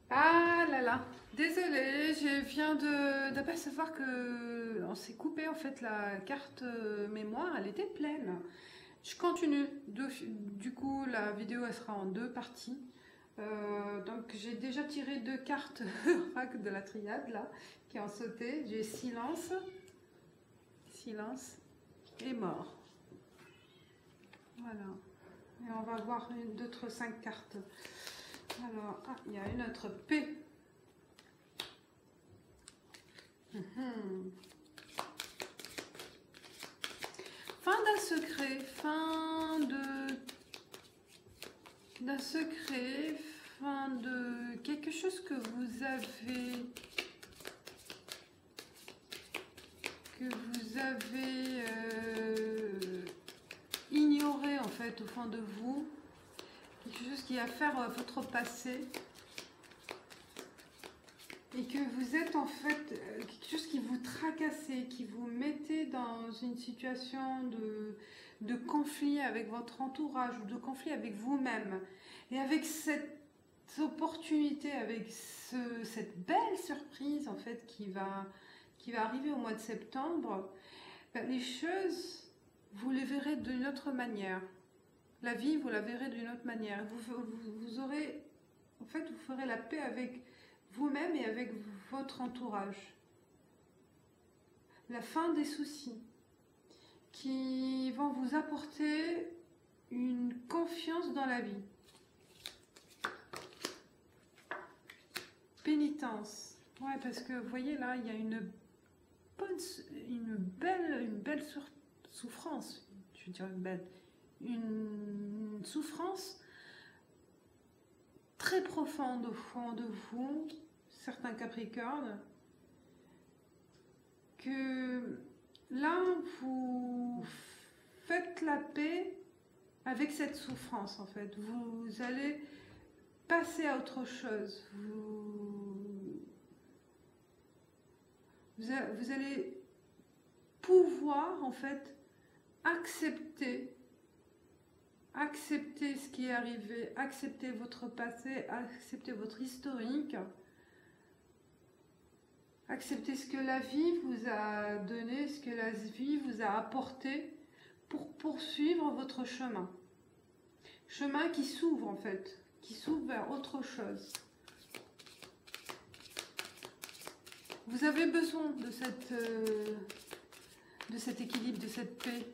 Ah là là, désolée, je viens d'apercevoir que on s'est coupé en fait la carte mémoire, elle était pleine. Je continue. Du coup, la vidéo elle sera en deux parties. Donc j'ai déjà tiré deux cartes rack de la triade là qui ont sauté. J'ai silence, silence et mort. Voilà. Et on va voir d'autres cinq cartes. Alors, ah, il y a une autre P. Mhm. Fin d'un secret, d'un secret, fin de quelque chose que vous avez ignoré en fait au fond de vous, quelque chose qui a faire votre passé et que vous êtes en fait quelque chose qui vous tracassez, qui vous mettez dans une situation de conflit avec votre entourage ou de conflit avec vous-même. Et avec cette opportunité, avec cette belle surprise en fait qui va arriver au mois de septembre, ben, les choses, vous les verrez d'une autre manière. La vie, vous la verrez d'une autre manière. Vous aurez, en fait, vous ferez la paix avec vous-même et avec votre entourage. La fin des soucis qui vont vous apporter une confiance dans la vie. Pénitence. Ouais, parce que vous voyez là, il y a bonne, une belle souffrance. Je veux dire une souffrance très profonde au fond de vous, certains Capricornes, que là, vous faites la paix avec cette souffrance, en fait. Vous allez passer à autre chose. Vous allez pouvoir, en fait, accepter accepter ce qui est arrivé, accepter votre passé, accepter votre historique, accepter ce que la vie vous a donné, ce que la vie vous a apporté pour poursuivre votre chemin. Chemin qui s'ouvre en fait, qui s'ouvre vers autre chose. Vous avez besoin de cet équilibre, de cette paix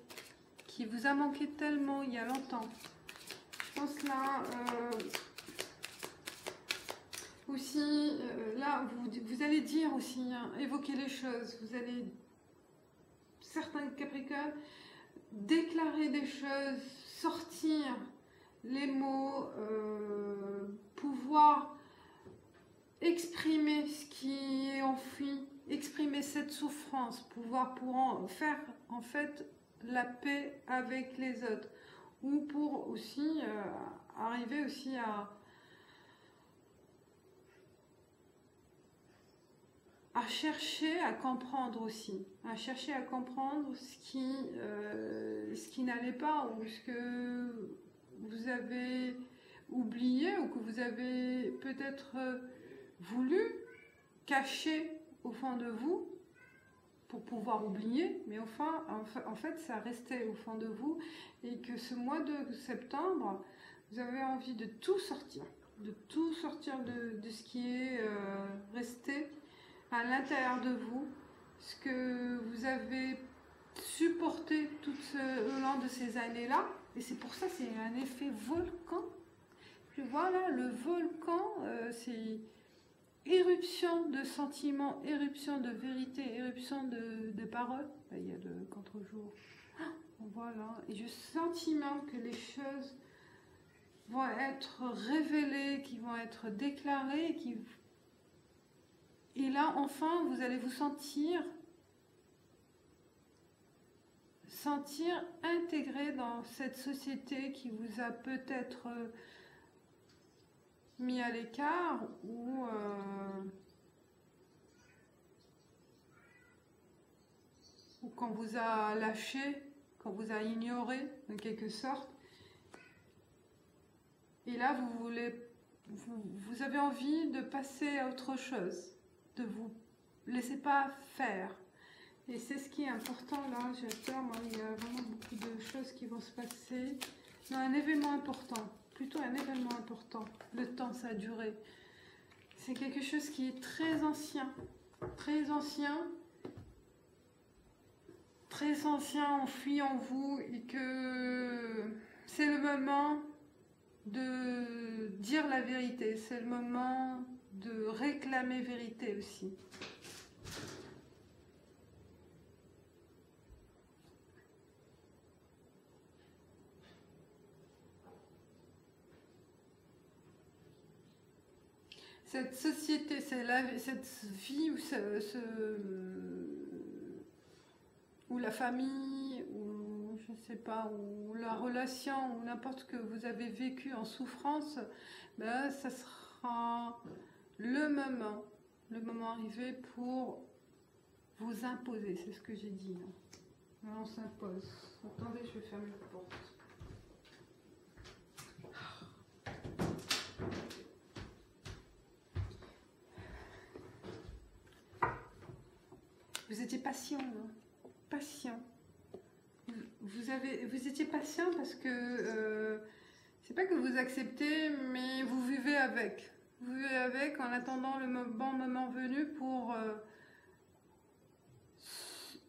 qui vous a manqué tellement il y a longtemps. Je pense là aussi, là vous allez dire aussi, hein, évoquer les choses. Vous allez, certains Capricornes, déclarer des choses, sortir les mots, pouvoir exprimer ce qui est enfui, exprimer cette souffrance, pouvoir pour en faire en fait la paix avec les autres, ou pour aussi arriver aussi à chercher à comprendre aussi, à chercher à comprendre ce qui n'allait pas ou ce que vous avez oublié ou que vous avez peut-être voulu cacher au fond de vous pour pouvoir oublier, mais enfin, en fait, ça restait au fond de vous et que ce mois de septembre, vous avez envie de tout sortir de ce qui est resté à l'intérieur de vous, ce que vous avez supporté au long de ces années-là. Et c'est pour ça que c'est un effet volcan. Je vois là, le volcan, c'est éruption de sentiments, éruption de vérité, éruption de paroles. Là, il y a le contre-jour. Voilà. Et je sentiment que les choses vont être révélées, qui vont être déclarées, et là, enfin, vous allez vous sentir intégré dans cette société qui vous a peut-être mis à l'écart ou qu'on vous a lâché, qu'on vous a ignoré en quelque sorte. Et là, vous avez envie de passer à autre chose, de vous laisser pas faire. Et c'est ce qui est important là, j'ai peur, moi, il y a vraiment beaucoup de choses qui vont se passer. Non, un événement important, plutôt un événement important. Le temps, ça a duré. C'est quelque chose qui est très ancien, enfoui en vous, et que c'est le moment de dire la vérité, c'est le moment de réclamer vérité aussi. Cette société, cette vie ou la famille, ou je ne sais pas, ou la relation, ou n'importe ce que vous avez vécu en souffrance, ben, ça sera le moment arrivé pour vous imposer, c'est ce que j'ai dit. Là, on s'impose. Attendez, je vais fermer la porte. Vous étiez patient, hein, patient. Vous étiez patient parce que c'est pas que vous acceptez, mais vous vivez avec. Vous vivez avec en attendant le bon moment venu pour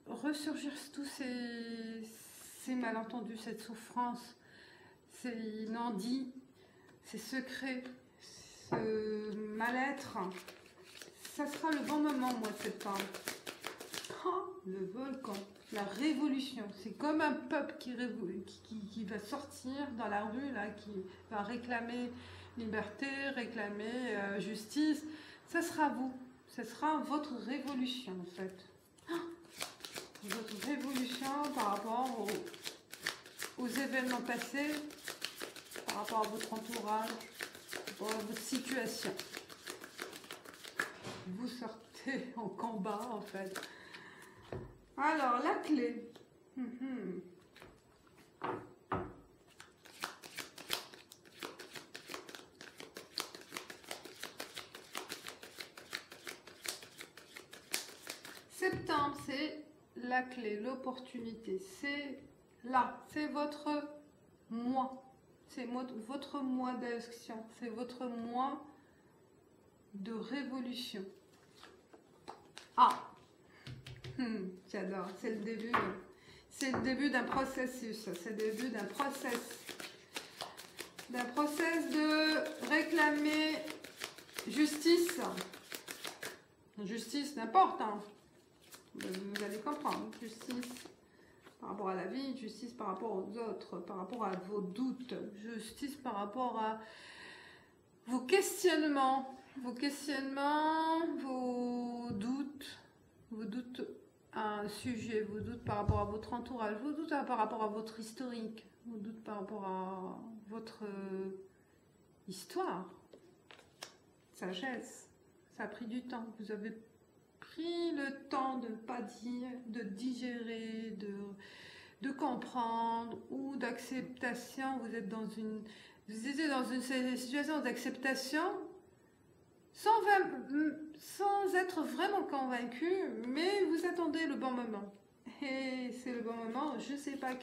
ressurgir tous ces malentendus, cette souffrance, ces non-dits, ces secrets, ce mal-être. Ça sera le bon moment, mois de septembre. Oh, le volcan, la révolution, c'est comme un peuple qui va sortir dans la rue, là, qui va réclamer liberté, réclamer justice. Ça sera vous, ça sera votre révolution en fait. Oh, votre révolution par rapport aux événements passés, par rapport à votre entourage, par rapport à votre situation. Vous sortez en combat en fait. Alors, la clé. Septembre, c'est la clé, l'opportunité. C'est là, c'est votre mois. C'est votre mois d'action. C'est votre mois de révolution. Ah! J'adore, c'est le début. C'est le début d'un processus. C'est le début d'un process. D'un process de réclamer justice. Justice, n'importe. Hein. Vous allez comprendre. Justice par rapport à la vie, justice par rapport aux autres, par rapport à vos doutes, justice par rapport à vos questionnements, vos doutes à un sujet, vos doutes par rapport à votre entourage, vos doutes par rapport à votre historique, vos doutes par rapport à votre histoire, sagesse. Ça a pris du temps. Vous avez pris le temps de ne pas dire, de digérer, de comprendre ou d'acceptation. Vous étiez dans une situation d'acceptation sans être vraiment convaincu, mais vous attendez le bon moment. Et c'est le bon moment, je sais pas, il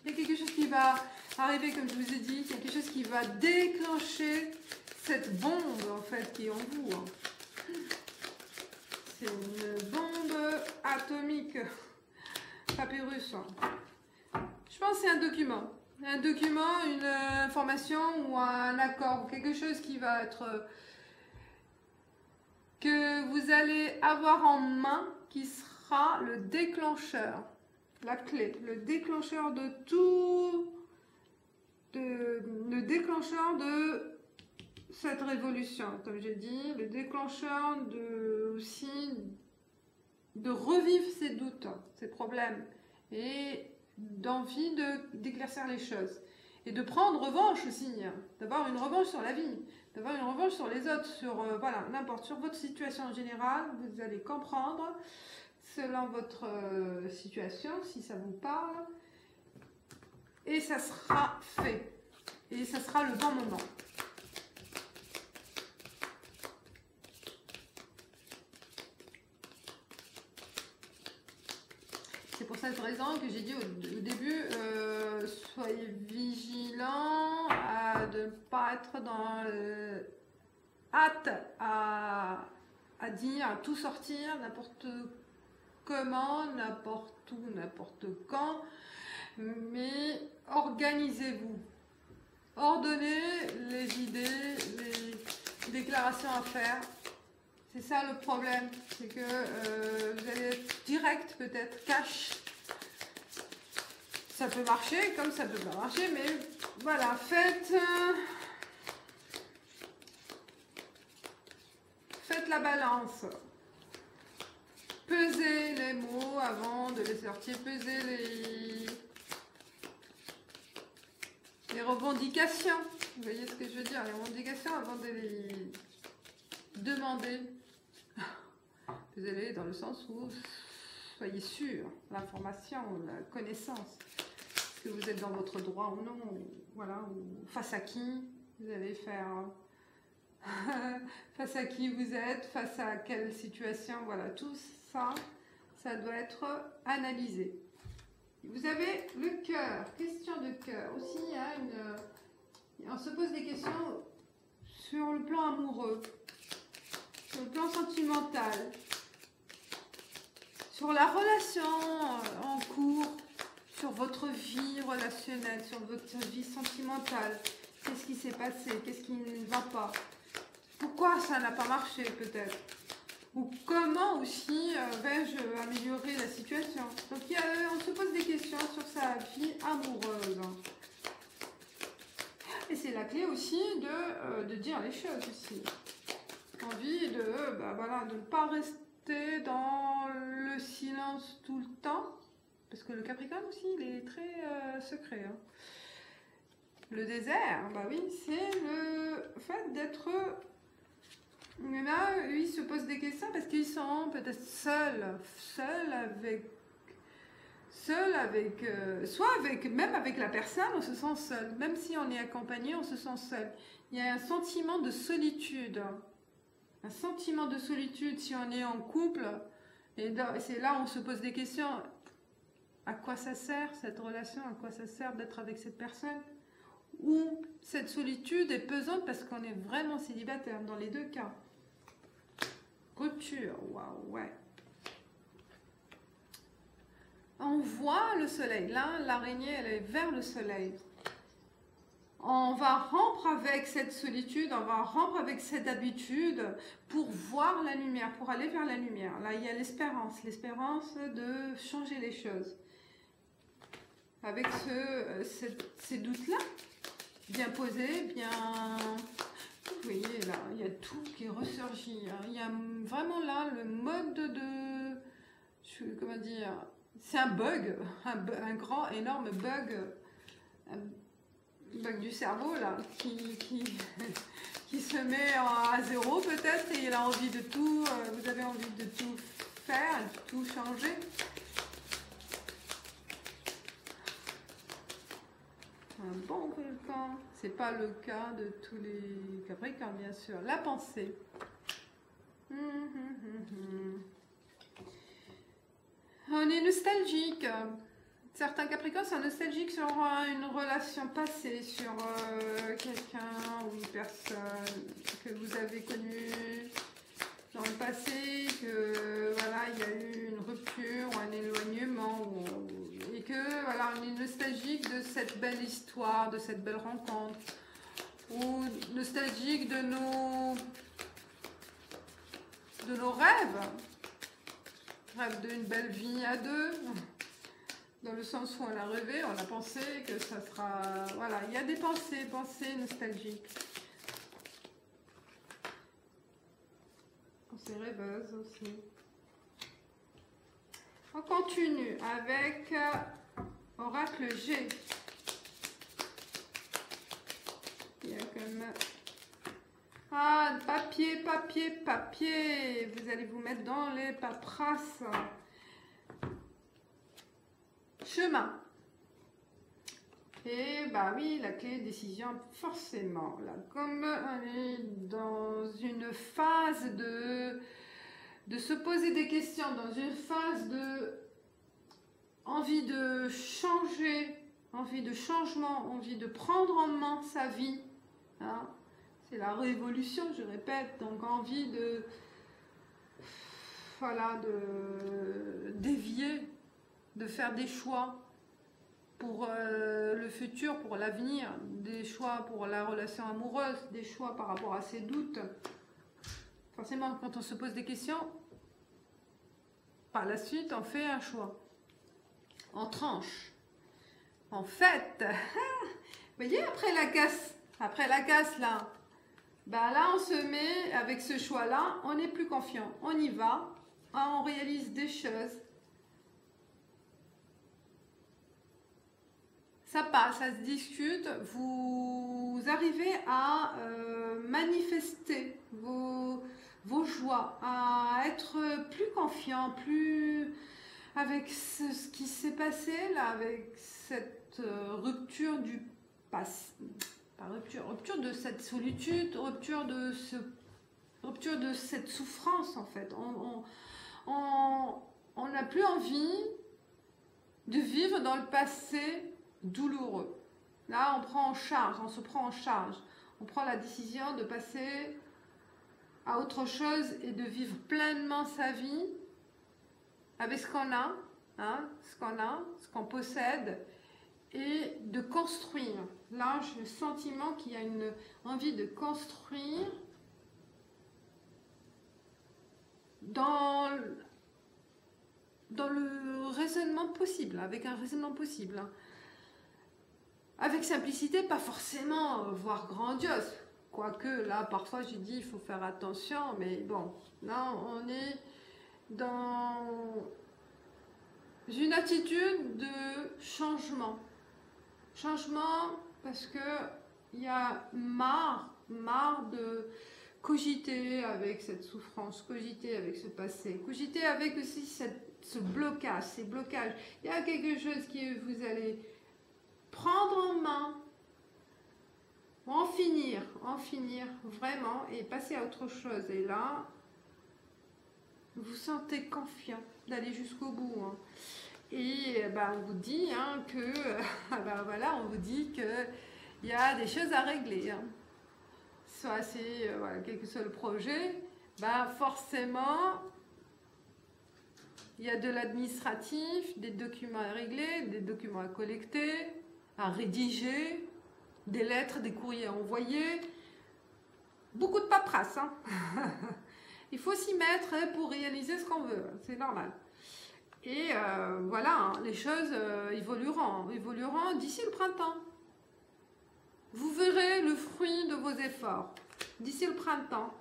y a quelque chose qui va arriver, comme je vous ai dit, quelque chose qui va déclencher cette bombe, en fait, qui est en vous. Hein. C'est une bombe atomique, papyrus. Hein. Je pense que c'est un document, une information ou un accord, ou quelque chose qui va être... que vous allez avoir en main, qui sera le déclencheur, la clé, le déclencheur de tout, le déclencheur de cette révolution, comme j'ai dit, le déclencheur aussi de revivre ces doutes, ces problèmes, et d'envie d'éclaircir les choses. Et de prendre revanche aussi, d'avoir une revanche sur la vie, d'avoir une revanche sur les autres, sur voilà, n'importe, sur votre situation en général, vous allez comprendre selon votre situation, si ça vous parle, et ça sera fait, et ça sera le bon moment. cette raison que j'ai dit au début, soyez vigilants à ne pas être dans hâte à dire, à tout sortir, n'importe comment, n'importe où, n'importe quand, mais organisez-vous. Ordonnez les idées, les déclarations à faire. C'est ça le problème, c'est que vous allez être direct, peut-être cash. Ça peut marcher comme ça peut pas marcher, mais voilà, faites la balance. Pesez les mots avant de les sortir, pesez les revendications. Vous voyez ce que je veux dire, les revendications avant de les demander. Pesez-les dans le sens où soyez sûr, l'information, la connaissance, que vous êtes dans votre droit ou non, voilà, ou face à qui vous allez faire, face à qui vous êtes, face à quelle situation, voilà, tout ça, ça doit être analysé. Vous avez le cœur, question de cœur, aussi, hein, on se pose des questions sur le plan amoureux, sur le plan sentimental, sur la relation en cours, sur votre vie relationnelle, sur votre vie sentimentale. Qu'est-ce qui s'est passé? Qu'est-ce qui ne va pas? Pourquoi ça n'a pas marché peut-être? Ou comment aussi vais-je améliorer la situation? Donc on se pose des questions sur sa vie amoureuse. Et c'est la clé aussi de dire les choses aussi. Envie de, voilà, de ne pas rester dans le silence tout le temps. Parce que le Capricorne aussi, il est très secret. Hein. Le désert, bah oui, c'est le fait d'être... Mais là, ils se posent des questions parce qu'ils sont peut-être seuls soit même avec la personne, on se sent seul. Même si on est accompagné, on se sent seul. Il y a un sentiment de solitude. Un sentiment de solitude si on est en couple. Et c'est là où on se pose des questions. À quoi ça sert cette relation? À quoi ça sert d'être avec cette personne? Ou cette solitude est pesante parce qu'on est vraiment célibataire dans les deux cas. Rupture, waouh, ouais. On voit le soleil. Là, l'araignée, elle est vers le soleil. On va rompre avec cette solitude, on va rompre avec cette habitude pour voir la lumière, pour aller vers la lumière. Là, il y a l'espérance de changer les choses. Avec ces doutes-là, bien posés, bien... Vous voyez, là, il y a tout qui ressurgit. Hein. Il y a vraiment là le mode de... Comment dire? C'est un bug, un grand, énorme bug, un bug du cerveau, là, qui se met à zéro peut-être, et il a envie de tout, vous avez envie de tout faire, de tout changer. Un bon volcan, c'est pas le cas de tous les Capricornes, bien sûr. La pensée. On est nostalgique. Certains Capricornes sont nostalgiques sur une relation passée, sur quelqu'un ou une personne que vous avez connue dans le passé, que voilà, il y a eu une rupture ou un éloignement, et que voilà, on est nostalgique de cette belle histoire, de cette belle rencontre, ou nostalgique de nos rêves. Rêve d'une belle vie à deux, dans le sens où on a rêvé, on a pensé que ça sera... Voilà, il y a des pensées nostalgiques. Pensées rêveuses aussi. On continue avec Oracle G. Il y a comme... Ah, papier. Vous allez vous mettre dans les paperasses. Chemin. Et bah oui, la clé décision, forcément. Là, comme on est dans une phase de se poser des questions, dans une phase envie de changer, envie de changement, envie de prendre en main sa vie. Hein. C'est la révolution, je répète, donc envie de, voilà, de dévier, de faire des choix pour le futur, pour l'avenir, des choix pour la relation amoureuse, des choix par rapport à ses doutes. Forcément, quand on se pose des questions, par la suite, on fait un choix. On tranche. En fait, vous voyez, après la casse là, ben là, on se met, avec ce choix-là, on est plus confiant. On y va, on réalise des choses. Ça passe, ça se discute, vous arrivez à manifester vos joies, à être plus confiant, plus avec ce qui s'est passé là, avec cette rupture du passé, pas rupture de cette solitude, rupture de cette souffrance en fait. On n'a plus envie de vivre dans le passé douloureux. Là, on se prend en charge. On prend la décision de passer à autre chose et de vivre pleinement sa vie avec ce qu'on a, hein, ce qu'on possède, et de construire. Là, j'ai le sentiment qu'il y a une envie de construire dans le raisonnement possible, avec un raisonnement possible. Avec simplicité, pas forcément voire grandiose. Quoique, là, parfois, je dis, il faut faire attention, mais bon, là, on est dans une attitude de changement. Changement parce que il y a marre de cogiter avec cette souffrance, cogiter avec ce passé, cogiter avec aussi ce blocage, ces blocages. Il y a quelque chose que vous allez prendre en main, en finir vraiment et passer à autre chose. Et là, vous vous sentez confiant d'aller jusqu'au bout. Hein. Et on vous dit que, voilà, on vous dit que il y a des choses à régler. Hein. Soit c'est, quel que soit le projet, forcément, il y a de l'administratif, des documents à régler, des documents à collecter, à rédiger, des lettres, des courriers à envoyer, beaucoup de paperasse. Hein. Il faut s'y mettre pour réaliser ce qu'on veut, c'est normal. Et voilà, les choses évolueront d'ici le printemps. Vous verrez le fruit de vos efforts d'ici le printemps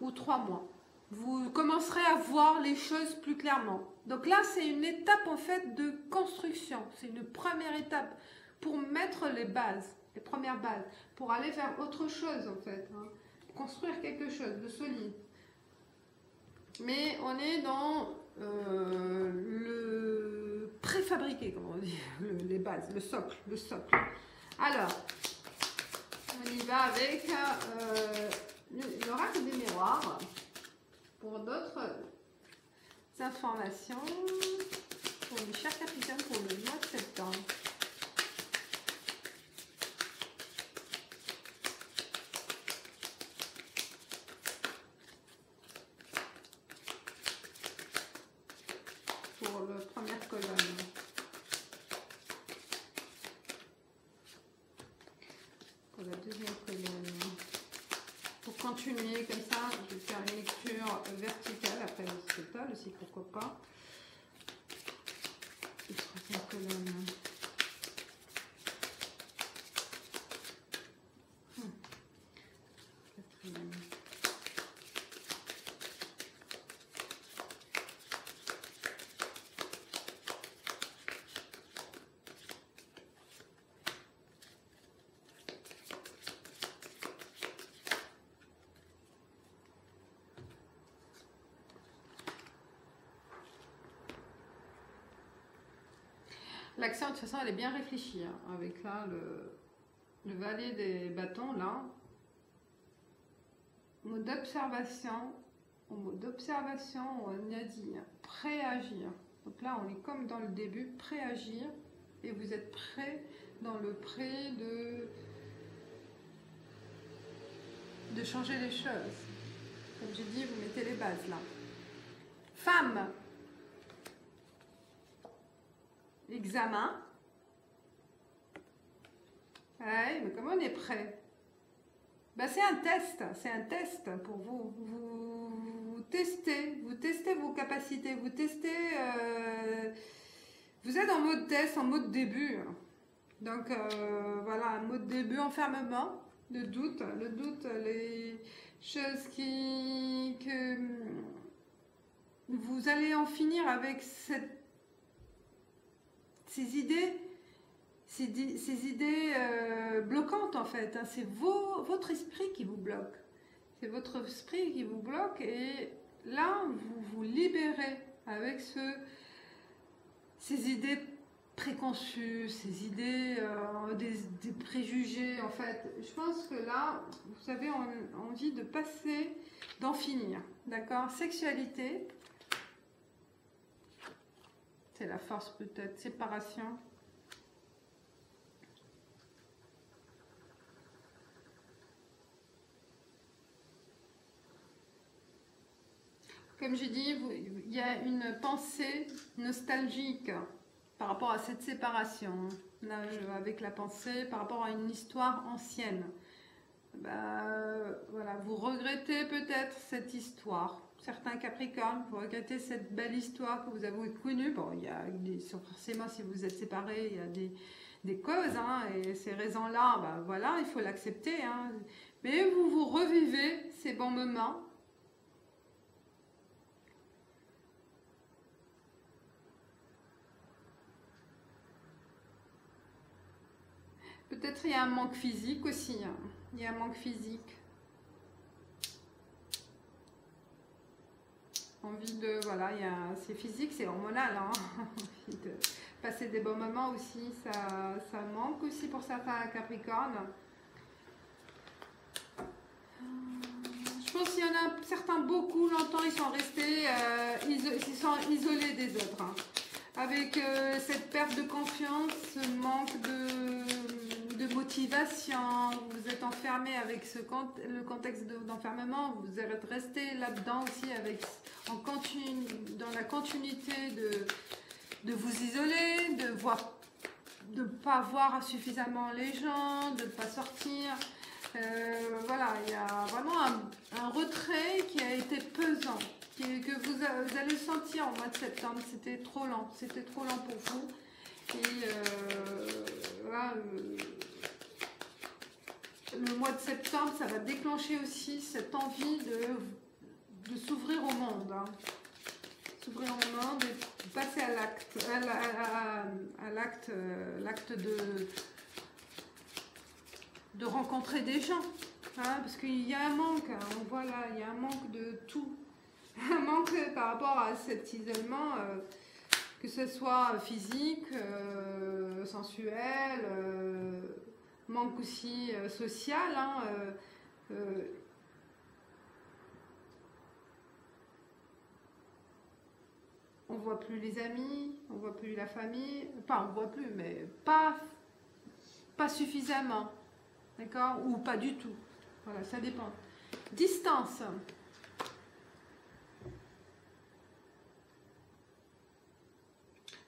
ou 3 mois. Vous commencerez à voir les choses plus clairement. Donc là, c'est une étape en fait de construction. C'est une première étape pour mettre les bases, les premières bases, pour aller vers autre chose en fait. Hein. Construire quelque chose de solide. Mais on est dans le préfabriqué, comme on dit, les bases, le socle. Alors, on y va avec l'oracle des miroirs pour d'autres informations pour les chers capitaines pour le mois de septembre. Pour la première colonne. Pour la deuxième colonne. Pour continuer comme ça, je vais faire une lecture verticale après l'horizontale aussi, pourquoi pas. Et troisième colonne. Quatrième. L'action, de toute façon, elle est bien réfléchie. Hein, avec là, le valet des bâtons, là. Mot d'observation. On a dit prêt à agir. Donc là, on est comme dans le début, prêt à agir, et vous êtes prêt dans le prêt de changer les choses. Comme j'ai dit, vous mettez les bases là. Femme, examen. Ouais, mais comment on est prêt? Ben, c'est un test pour vous. Vous testez vos capacités, vous testez. Vous êtes en mode test, en mode début. Donc voilà, un mode début, enfermement, le doute, les choses que vous allez en finir avec ces idées. Ces idées bloquantes en fait, hein. C'est votre esprit qui vous bloque. C'est votre esprit qui vous bloque et là, vous vous libérez avec ces idées préconçues, ces idées, des préjugés en fait. Je pense que là, vous avez envie de passer, d'en finir. D'accord? Sexualité, c'est la force peut-être, séparation. Comme j'ai dit, il y a une pensée nostalgique par rapport à cette séparation. Là, avec la pensée, par rapport à une histoire ancienne. Voilà, vous regrettez peut-être cette histoire. Certains Capricornes, vous regrettez cette belle histoire que vous avez connue. Bon, il y a forcément, si vous êtes séparés, il y a des causes, hein, et ces raisons-là, voilà, il faut l'accepter. Hein. Mais vous revivez ces bons moments. Peut-être il y a un manque physique aussi. Hein. Il y a un manque physique. Envie de... Voilà, c'est physique, c'est hormonal. Hein. Envie de passer des bons moments aussi. Ça manque aussi pour certains Capricornes. Je pense qu'il y en a certains, beaucoup, longtemps, ils sont restés ils sont isolés des autres. Hein. Avec cette perte de confiance, ce manque de motivation, vous êtes enfermé avec le contexte d'enfermement, vous êtes resté là-dedans aussi dans la continuité de vous isoler, de ne pas voir suffisamment les gens, de ne pas sortir. Voilà, il y a vraiment un retrait qui a été pesant, que vous allez sentir au mois de septembre. C'était trop lent pour vous. Et voilà, le mois de septembre, ça va déclencher aussi cette envie de s'ouvrir au monde. Hein. S'ouvrir au monde et passer à l'acte de rencontrer des gens. Hein, parce qu'il y a un manque, hein, voilà, il y a un manque de tout. Un manque par rapport à cet isolement, que ce soit physique, sensuel, manque aussi social. Hein, on voit plus les amis, on voit plus la famille, enfin on voit plus, mais pas suffisamment, d'accord, ou pas du tout. Voilà, ça dépend. Distance.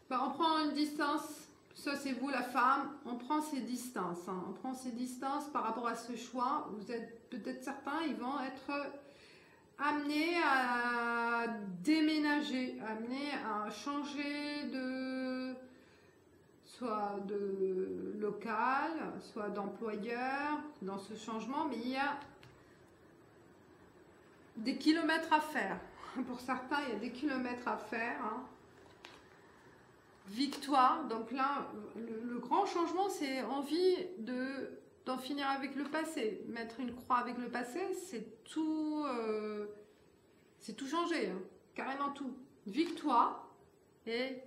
On prend une distance, ça c'est vous la femme, on prend ses distances. Hein. On prend ses distances par rapport à ce choix. Vous êtes peut-être certains, ils vont être amenés à déménager, amenés à changer soit de local, soit d'employeur dans ce changement, mais il y a des kilomètres à faire. Pour certains, il y a des kilomètres à faire. Hein. Victoire, donc là, le grand changement, c'est envie d'en finir avec le passé. Mettre une croix avec le passé, c'est tout changer, hein. Carrément tout. Victoire, et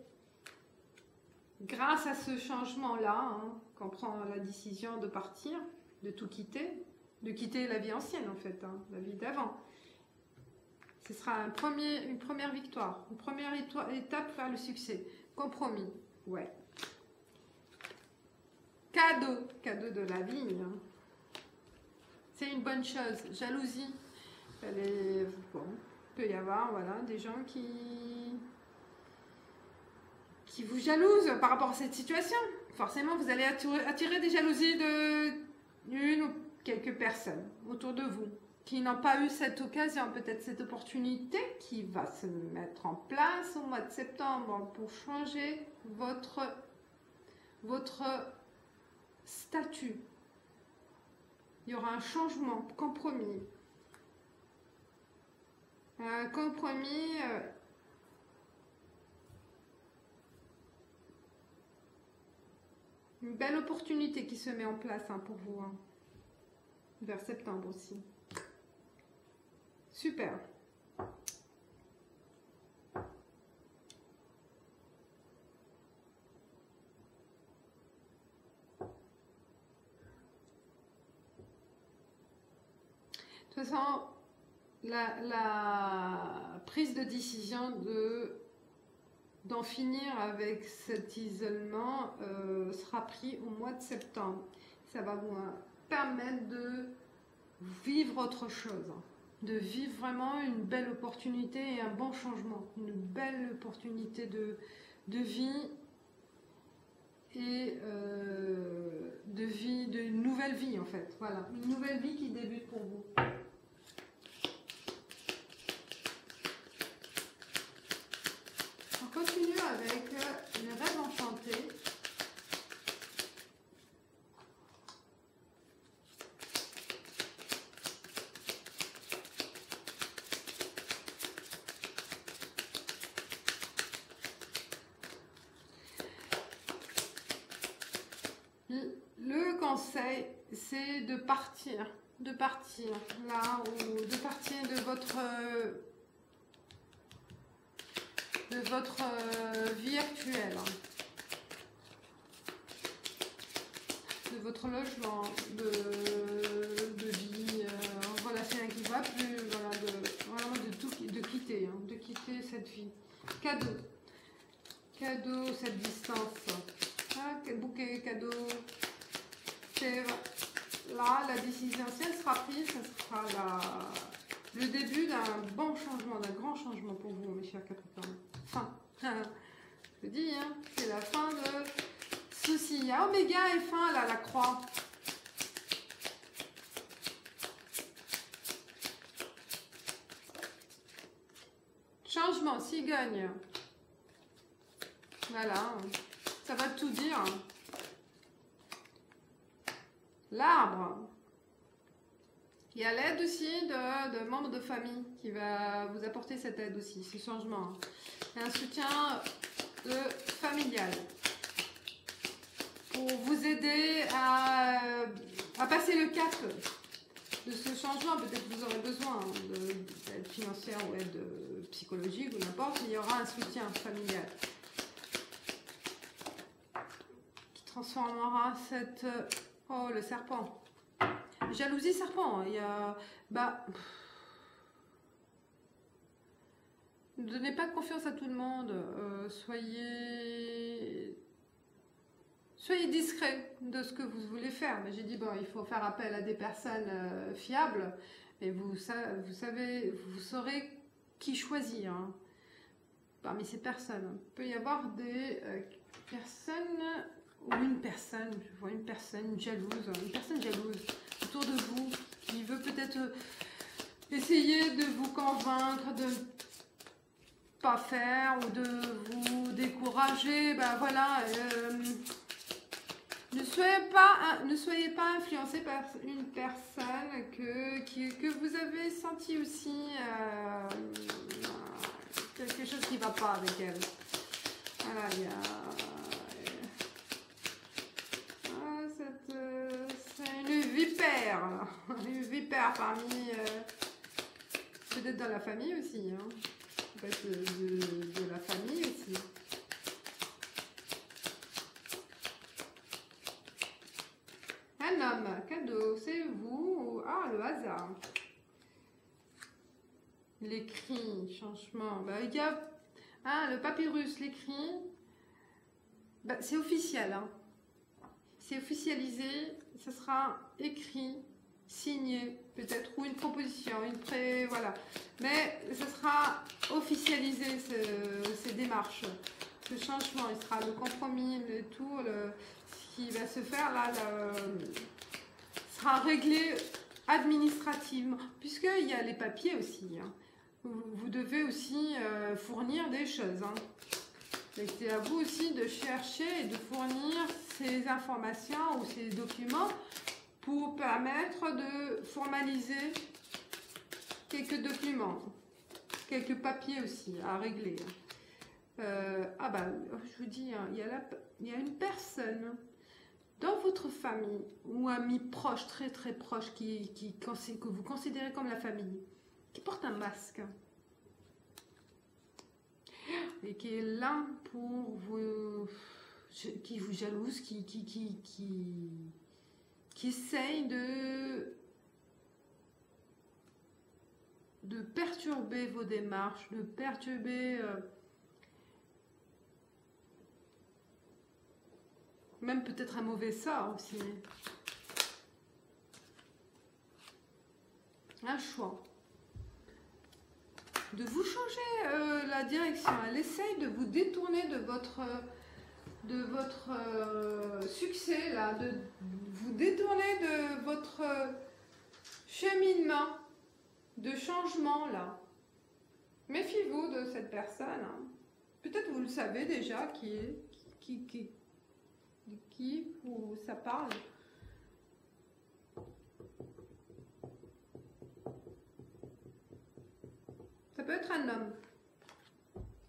grâce à ce changement-là, hein, qu'on prend la décision de partir, de tout quitter, de quitter la vie ancienne en fait, hein, la vie d'avant. Ce sera une première victoire, une première étape vers le succès. Compromis, ouais. Cadeau de la vie. Hein. C'est une bonne chose. Jalousie. Bon, il peut y avoir voilà, des gens qui vous jalousent par rapport à cette situation. Forcément, vous allez attirer des jalousies d'une ou quelques personnes autour de vous qui n'ont pas eu cette occasion, peut-être cette opportunité qui va se mettre en place au mois de septembre pour changer votre statut. Il y aura un changement, compromis. Un compromis... une belle opportunité qui se met en place hein, pour vous. Hein. Vers septembre aussi. Super. De toute façon, la prise de décision d'en finir avec cet isolement sera pris au mois de septembre. Ça va vous permettre de vivre autre chose, de vivre vraiment une belle opportunité et un bon changement, une belle opportunité de vie et de nouvelle vie en fait. Voilà, une nouvelle vie qui débute pour vous. On continue avec les rêves enchantés. Le conseil, c'est de partir là, ou de partir de votre vie actuelle, de votre logement, de vie en relation qui va plus, voilà, vraiment de quitter cette vie. Cadeau, cette distance. Ah, quel bouquet, cadeau. C'est là, la décision, si elle sera prise, ce sera le début d'un bon changement, d'un grand changement pour vous, mes chers Capricornes. Fin. Je vous dis, hein, c'est la fin de soucis. Il y a Oméga et fin, là, la croix. Changement, cigogne. Voilà, ça va tout dire. L'arbre. Il y a l'aide aussi de membres de famille qui va vous apporter cette aide aussi, ce changement. Et un soutien familial pour vous aider à passer le cap de ce changement. Peut-être que vous aurez besoin d'aide financière ou aide psychologique ou n'importe. Il y aura un soutien familial qui transformera cette... Oh, le serpent. Jalousie serpent. Il y a... ne donnez pas confiance à tout le monde. Soyez discret de ce que vous voulez faire. Mais j'ai dit, bon, il faut faire appel à des personnes fiables. Et vous savez, vous saurez qui choisir. Hein. Parmi ces personnes, il peut y avoir des personnes... ou une personne, je vois une personne jalouse autour de vous, qui veut peut-être essayer de vous convaincre de ne pas faire ou de vous décourager. Ben voilà, ne soyez pas influencé par une personne que vous avez senti aussi quelque chose qui ne va pas avec elle. Voilà, il y a... c'est une vipère parmi peut-être dans la famille aussi, hein. Peut-être de la famille aussi. Un homme, cadeau, c'est vous. Ah, le hasard. l'écrit, changement. Bah, il y a le papyrus, l'écrit, bah, c'est officiel. Hein. C'est officialisé, ça sera écrit, signé, peut-être, ou une proposition, voilà. Mais ça sera officialisé, ces démarches. Ce changement, il sera le compromis, le tout, ce qui va se faire là, sera réglé administrativement, puisqu'il y a les papiers aussi. Hein. Vous devez aussi fournir des choses. Hein. C'est à vous aussi de chercher et de fournir ces informations ou ces documents pour permettre de formaliser quelques documents, quelques papiers aussi à régler. Je vous dis, hein, il y a une personne dans votre famille ou ami proche, très très proche, que vous considérez comme la famille, qui porte un masque et qui est là pour vous, qui vous jalouse, qui essaye de perturber vos démarches, de perturber même peut-être un mauvais sort aussi. Un choix. De vous changer la direction. Elle essaye de vous détourner de votre succès, là, de vous détourner de votre cheminement de changement, là. Méfiez-vous de cette personne. Hein. Peut-être vous le savez déjà qui ça parle. Ça peut être un homme,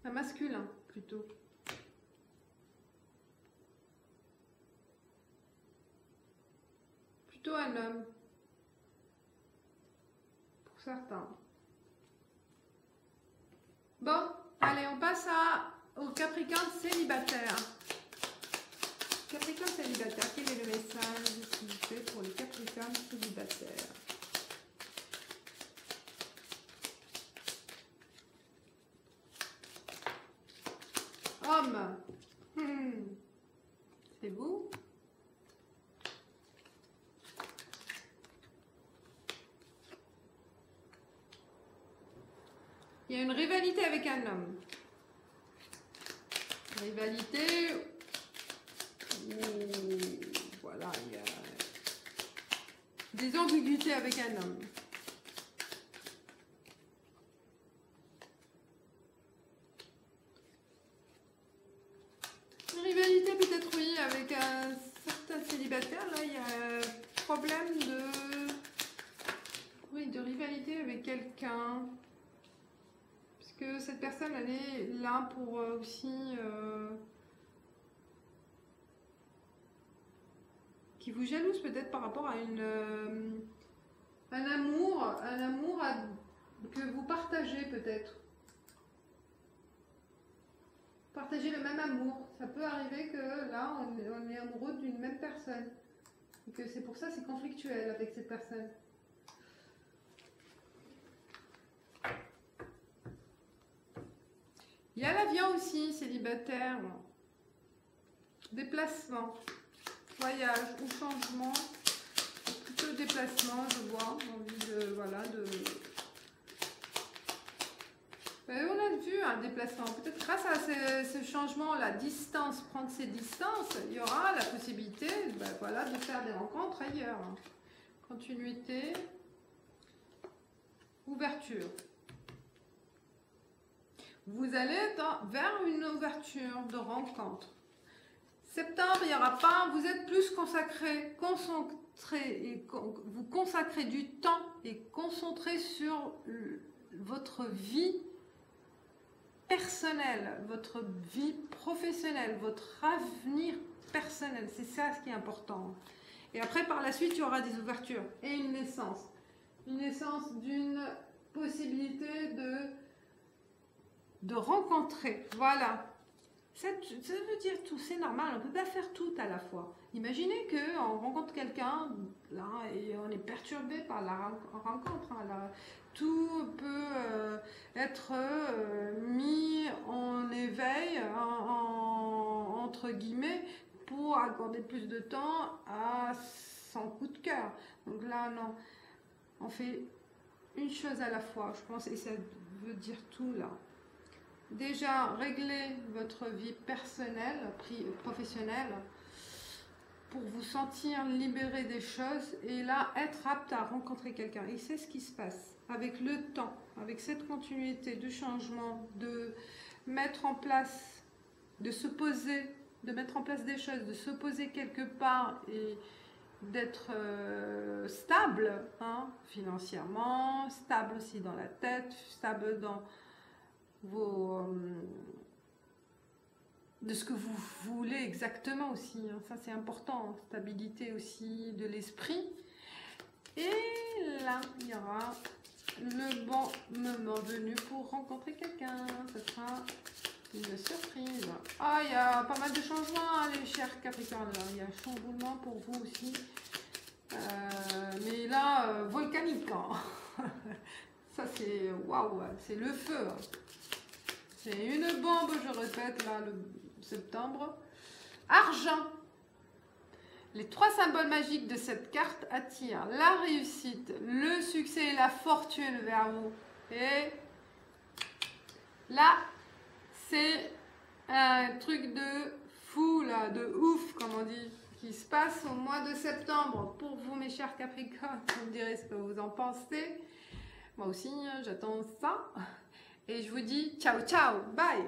un masculin plutôt. Plutôt un homme, pour certains. Bon, allez, on passe au Capricorne célibataire. Capricorne célibataire, quel est le message s'il vous plaît pour les Capricornes célibataires? Homme, c'est vous? Il y a une rivalité avec un homme. Rivalité, voilà, il y a des ambiguïtés avec un homme. Une rivalité peut-être, oui, avec un certain célibataire. Là, il y a un problème de rivalité avec quelqu'un. Que cette personne, elle est là pour aussi qui vous jalouse peut-être par rapport à un amour que vous partagez peut-être. Partagez le même amour. Ça peut arriver que là, on est amoureux d'une même personne. Et que c'est pour ça c'est conflictuel avec cette personne. Il y a l'avion aussi, célibataire. Déplacement, voyage ou changement. Plutôt déplacement, je vois. Envie de, voilà, on a vu un déplacement. Peut-être grâce à ce changement, la distance, prendre ses distances, il y aura la possibilité voilà, de faire des rencontres ailleurs. Continuité, ouverture. Vous allez vers une ouverture de rencontre. Septembre, il n'y aura pas, vous êtes plus concentré, et vous consacrez du temps et concentré sur votre vie personnelle, votre vie professionnelle, votre avenir personnel. C'est ça ce qui est important. Et après, par la suite, il y aura des ouvertures et une naissance. Une naissance d'une possibilité de rencontrer. Voilà. Ça veut dire tout, c'est normal, on ne peut pas faire tout à la fois. Imaginez qu'on rencontre quelqu'un, là, et on est perturbé par la rencontre. Hein, tout peut être mis en éveil, entre guillemets, pour accorder plus de temps à son coup de cœur. Donc là, non, on fait une chose à la fois, je pense, et ça veut dire tout là. Déjà, réglez votre vie personnelle, professionnelle, pour vous sentir libéré des choses et là, être apte à rencontrer quelqu'un. Et c'est ce qui se passe avec le temps, avec cette continuité de changement, de mettre en place, de se poser, de mettre en place des choses, de se poser quelque part et d'être stable, hein, financièrement, stable aussi dans la tête, stable dans de ce que vous voulez exactement aussi, hein. Ça c'est important, hein. Stabilité aussi de l'esprit. Et là, il y aura le bon moment venu pour rencontrer quelqu'un. Ce sera une surprise. Ah, il y a pas mal de changements, hein, les chers Capricornes. Il y a un chamboulement pour vous aussi. Mais là, volcanique. Hein. Ça c'est waouh, c'est le feu. C'est une bombe, je répète, là, le septembre. Argent. Les 3 symboles magiques de cette carte attirent la réussite, le succès et la fortune vers vous. Et là, c'est un truc de fou, là, de ouf, comme on dit, qui se passe au mois de septembre. Pour vous, mes chers Capricornes, vous me direz ce que vous en pensez. Moi aussi, j'attends ça. Et je vous dis ciao, ciao, bye!